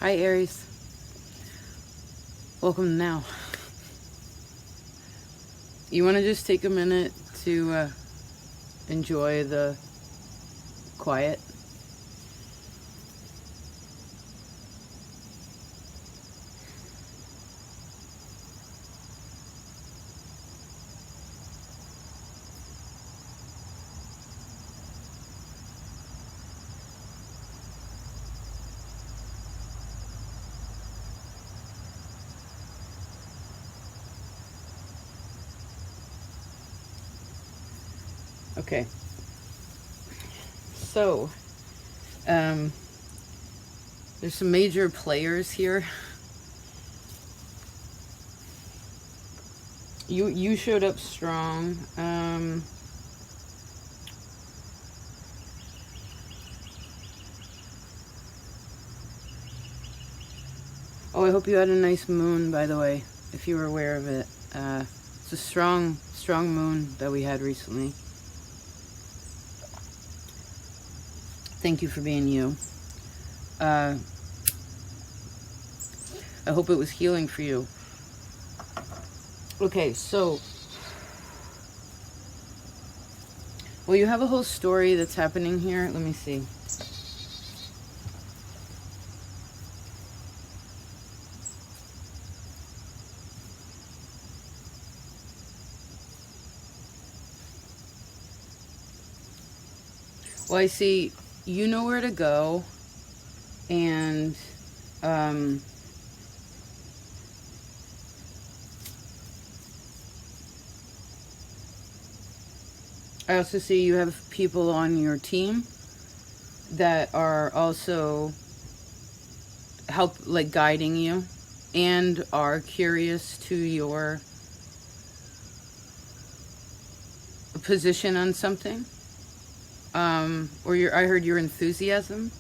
Hi, Aries. Welcome now. You want to just take a minute to enjoy the quiet? Okay. So, there's some major players here. You showed up strong. Oh, I hope you had a nice moon, by the way, if you were aware of it. It's a strong moon that we had recently. Thank you for being you. I hope it was healing for you. Okay, so, well, you have a whole story that's happening here. Let me see. Well, I see you know where to go, and I also see you have people on your team that are also guiding you and are curious to your position on something. Or I heard your enthusiasm.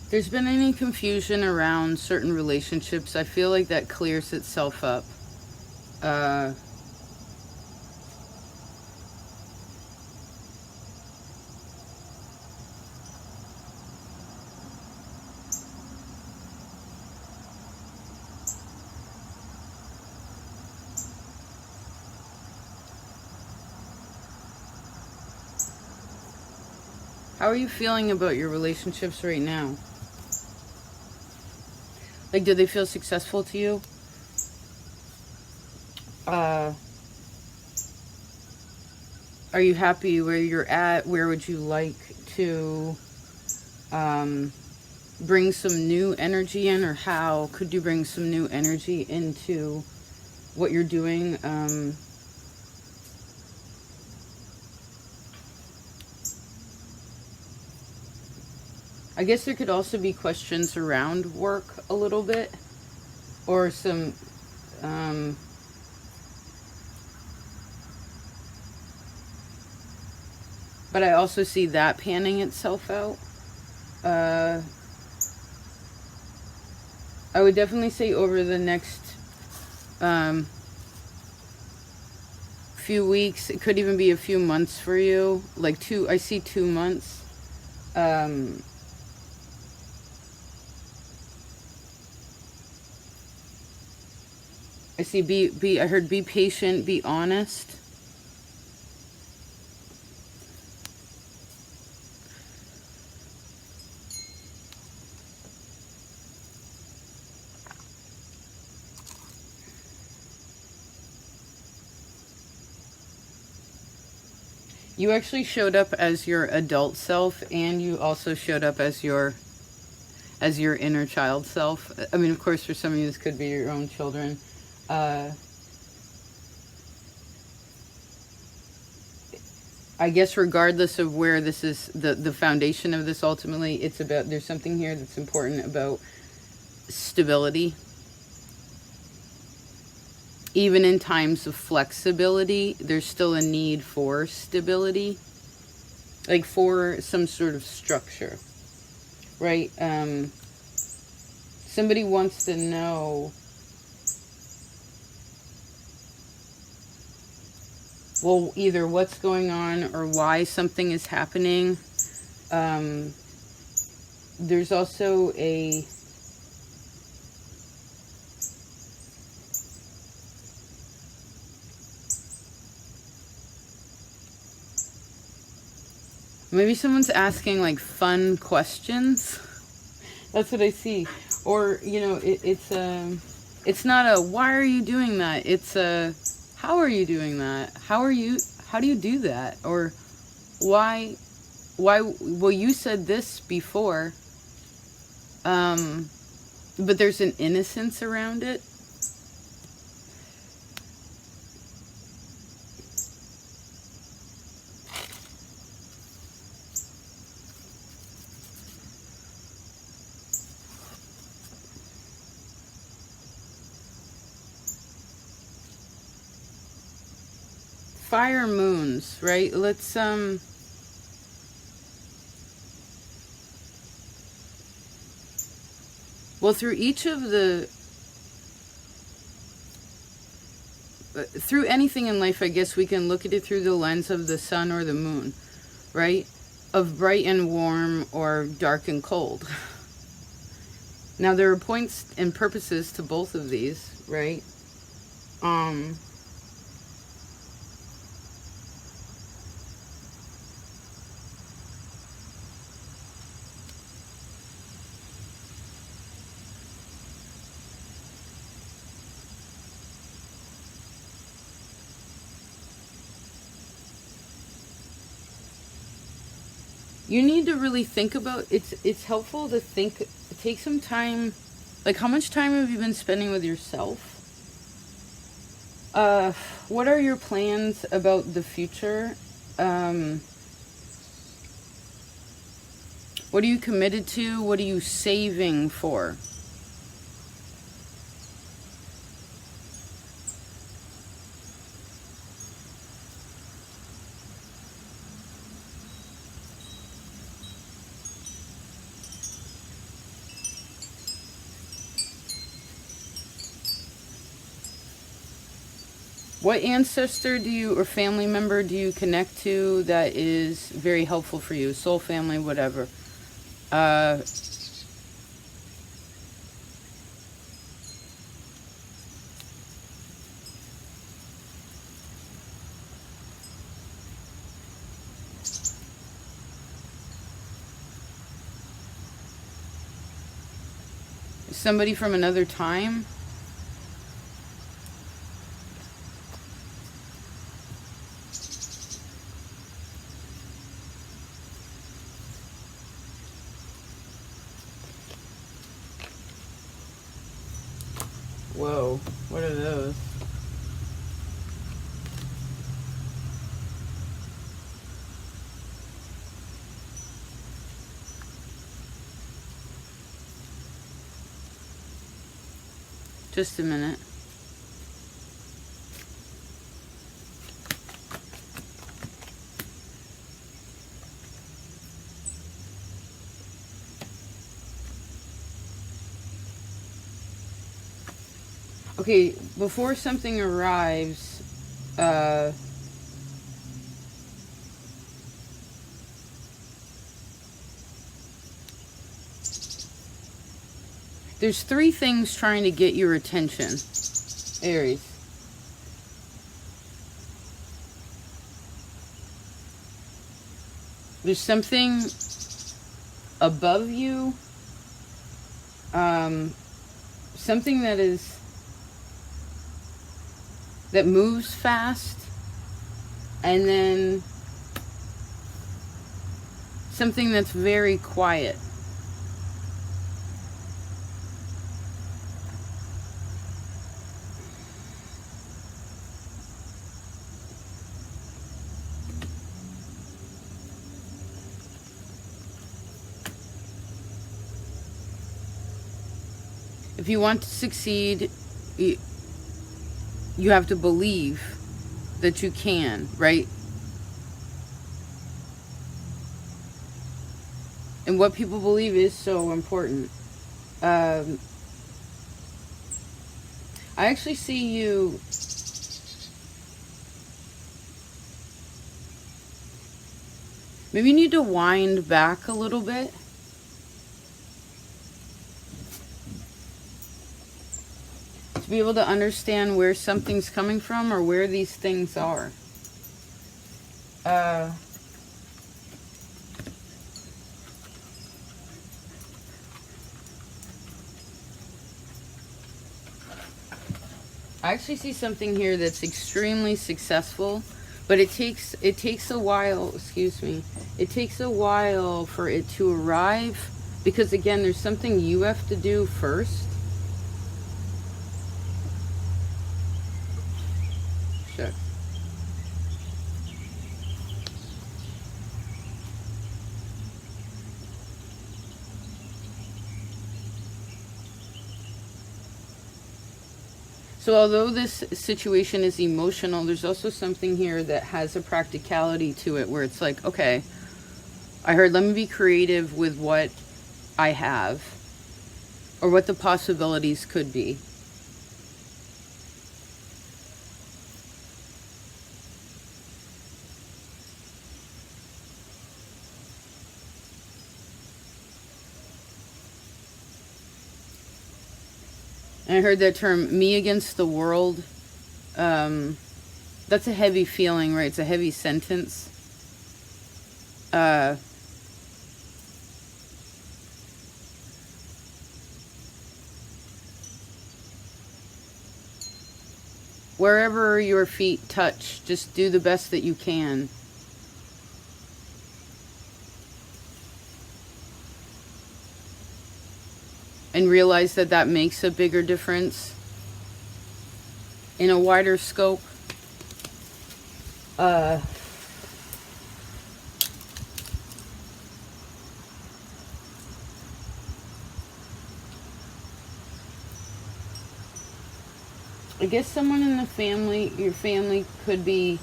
There's been any confusion around certain relationships, I feel like that clears itself up. How are you feeling about your relationships right now? Like, do they feel successful to you? Are you happy where you're at? Where would you like to bring some new energy in? Or how could you bring some new energy into what you're doing? I guess there could also be questions around work a little bit, or some but I also see that panning itself out. I would definitely say over the next few weeks, it could even be a few months for you, like I see 2 months. I see I heard be patient, be honest. You actually showed up as your adult self, and you also showed up as your inner child self. I mean, of course, for some of you, this could be your own children. I guess regardless of where this is, the foundation of this ultimately, it's about, there's something here that's important about stability. Even in times of flexibility, there's still a need for stability, like for some sort of structure, right? Somebody wants to know well, either what's going on or why something is happening. There's also a maybe someone's asking like fun questions. That's what I see. Or, you know, it's not a why are you doing that? It's a how are you doing that? How do you do that? Or why well, you said this before. But there's an innocence around it. Fire moons, right? Let's well, through each of the through anything in life, I guess we can look at it through the lens of the sun or the moon, right? Of bright and warm or dark and cold. Now there are points and purposes to both of these, right? You need to really think about it's helpful to take some time. Like, how much time have you been spending with yourself? What are your plans about the future? What are you committed to? What are you saving for? What ancestor do you, or family member do you connect to that is very helpful for you? Soul family, whatever. Somebody from another time? Whoa, what are those? Just a minute. Okay, before something arrives, there's three things trying to get your attention, Aries. There's something above you, something that moves fast, and then something that's very quiet. If you want to succeed, you have to believe that you can, right? And what people believe is so important. I actually see you Maybe you need to wind back a little bit. To be able to understand where something's coming from or where these things are. I actually see something here that's extremely successful, but it takes a while, excuse me, it takes a while for it to arrive, because again, there's something you have to do first. Sure. So although this situation is emotional, there's also something here that has a practicality to it where it's like, okay, I heard, let me be creative with what I have or what the possibilities could be. And I heard that term, me against the world. That's a heavy feeling, right? It's a heavy sentence. Wherever your feet touch, just do the best that you can. And realize that that makes a bigger difference in a wider scope. I guess someone in the family, your family could be,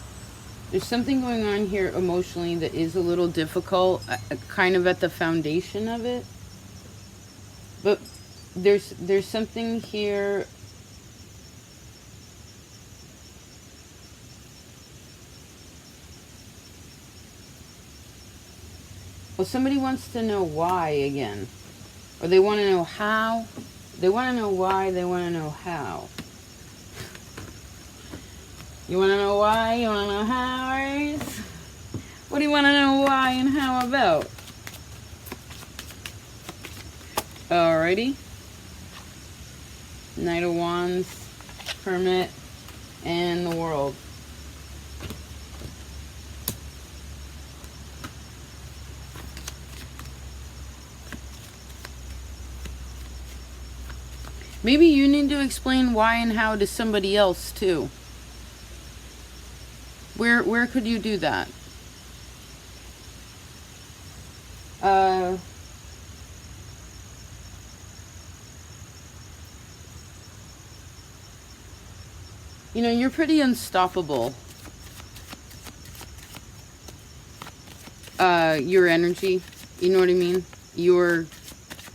there's something going on here emotionally that is a little difficult, kind of at the foundation of it. But there's something here. Well, somebody wants to know why again. Or they want to know how. They want to know why, they want to know how. You want to know why? You want to know how, Aries? What do you want to know why and how about? Alrighty. Knight of Wands, Hermit, and the World. Maybe you need to explain why and how to somebody else too. Where could you do that? You know, you're pretty unstoppable. Your energy, you know what I mean? Your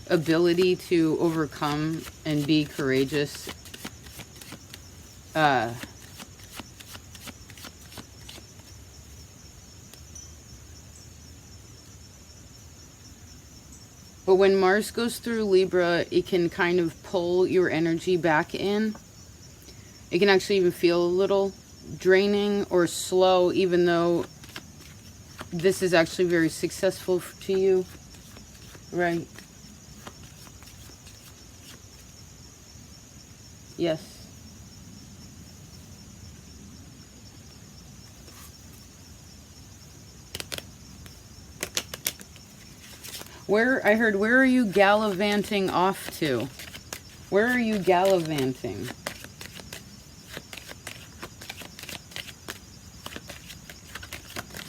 ability to overcome and be courageous. But when Mars goes through Libra, it can kind of pull your energy back in. It can actually even feel a little draining or slow, even though this is actually very successful to you, right? Yes. I heard, where are you gallivanting off to? Where are you gallivanting?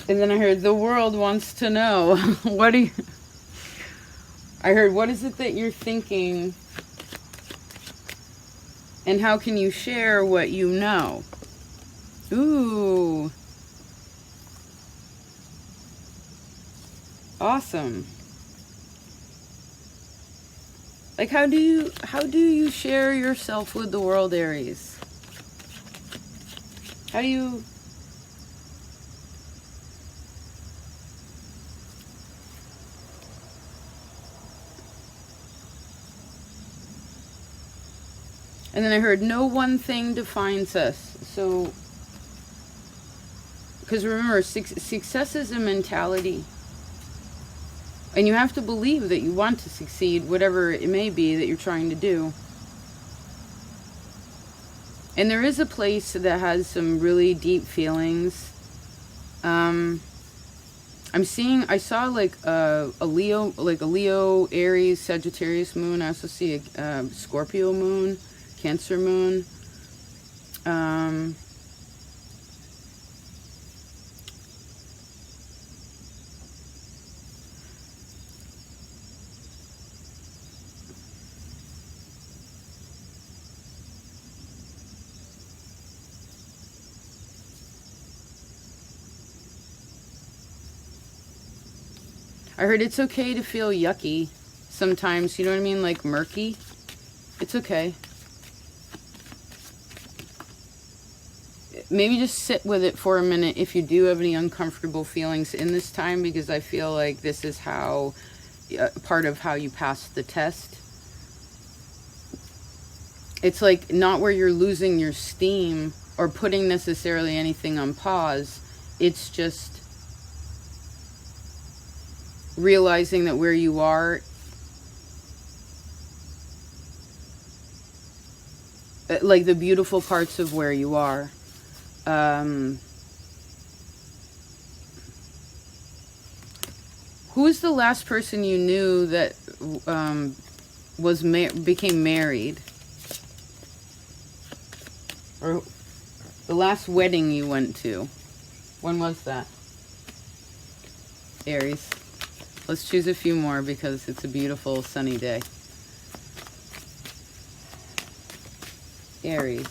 And then I heard, the world wants to know. What do you... I heard, what is it that you're thinking? And how can you share what you know? Ooh. Awesome. Like, how do you share yourself with the world, Aries? How do you... And then I heard, no one thing defines us. So, because remember, success is a mentality. And you have to believe that you want to succeed, whatever it may be that you're trying to do. And there is a place that has some really deep feelings. I saw like a Leo, Aries, Sagittarius moon. I also see a Scorpio moon, Cancer moon. I heard it's okay to feel yucky sometimes, you know what I mean? Like murky. It's okay. Maybe just sit with it for a minute if you do have any uncomfortable feelings in this time, because I feel like this is how, part of how you pass the test. It's like not where you're losing your steam or putting necessarily anything on pause. It's just realizing that where you are, like the beautiful parts of where you are. Who is the last person you knew that became married? Or the last wedding you went to? When was that? Aries. Let's choose a few more because it's a beautiful sunny day. Aries.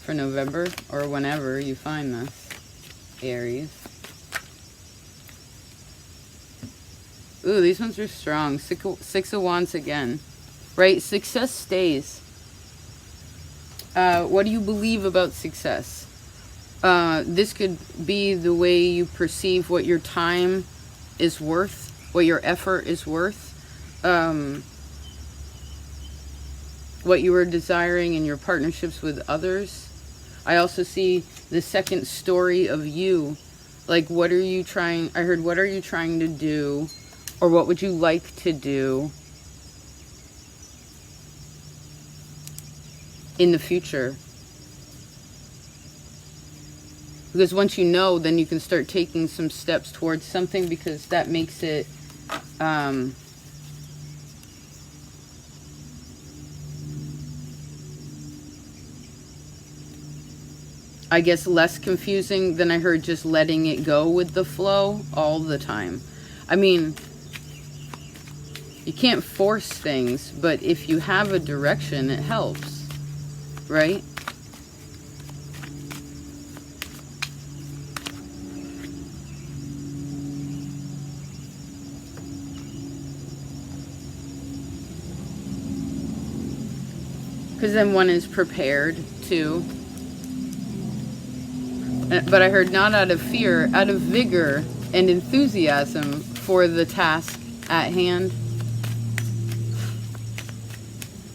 For November or whenever you find this. Aries. Ooh, these ones are strong. Six of Wands again. Right? Success stays. What do you believe about success? This could be the way you perceive what your time is worth, what your effort is worth, what you are desiring in your partnerships with others. I also see the second story of you. Like, what are you trying, I heard, what are you trying to do? Or what would you like to do in the future? Because once you know, then you can start taking some steps towards something, because that makes it I guess less confusing than I heard just letting it go with the flow all the time. I mean, you can't force things, but if you have a direction, it helps, right? Because then one is prepared too. But I heard not out of fear, out of vigor and enthusiasm for the task at hand.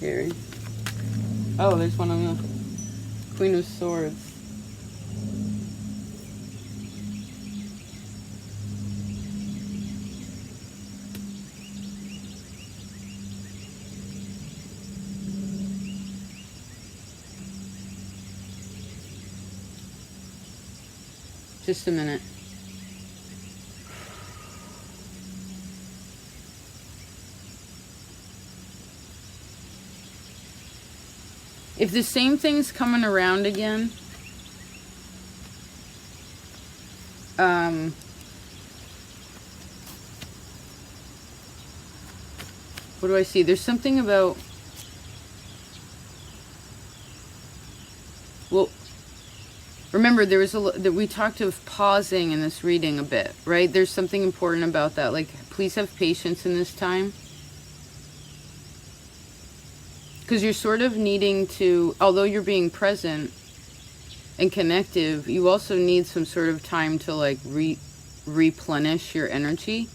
Aries. Oh, there's one on the Queen of Swords. Just a minute. If the same thing's coming around again, what do I see? There's something about, well, remember, there was that we talked of pausing in this reading a bit, right? There's something important about that. Like, please have patience in this time. Because you're sort of needing to, although you're being present and connective, you also need some sort of time to like replenish your energy.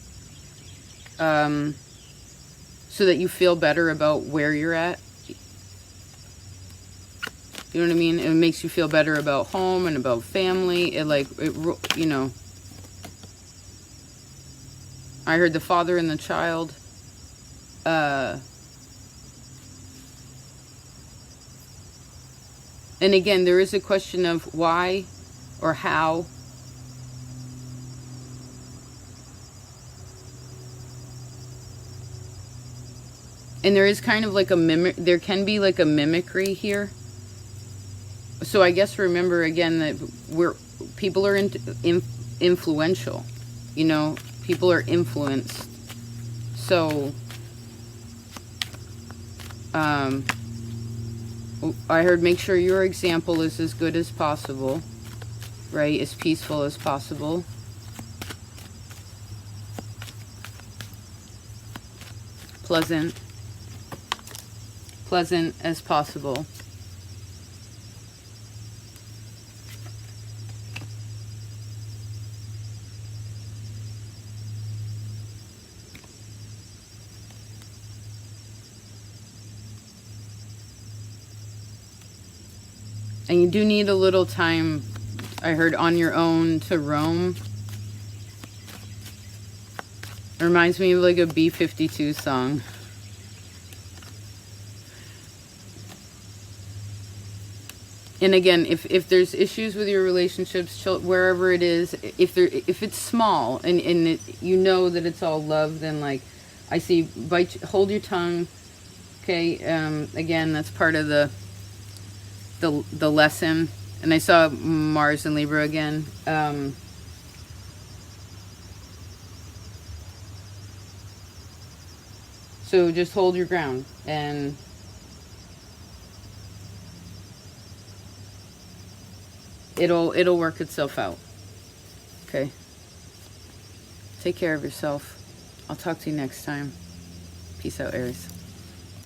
So that you feel better about where you're at. You know what I mean? It makes you feel better about home and about family. You know. I heard the father and the child. And again, there is a question of why or how. And there is kind of like there can be like a mimicry here. So I guess remember again that people are influential, you know, people are influenced. So, I heard make sure your example is as good as possible, right? As peaceful as possible. Pleasant as possible. And you do need a little time, I heard, on your own to roam. It reminds me of like a B-52 song. And again, if there's issues with your relationships, wherever it is, if it's small and you know that it's all love, then like I see, hold your tongue. Okay, again, that's part of the lesson. And I saw Mars and Libra again. So just hold your ground and it'll work itself out. Okay. Take care of yourself. I'll talk to you next time. Peace out, Aries.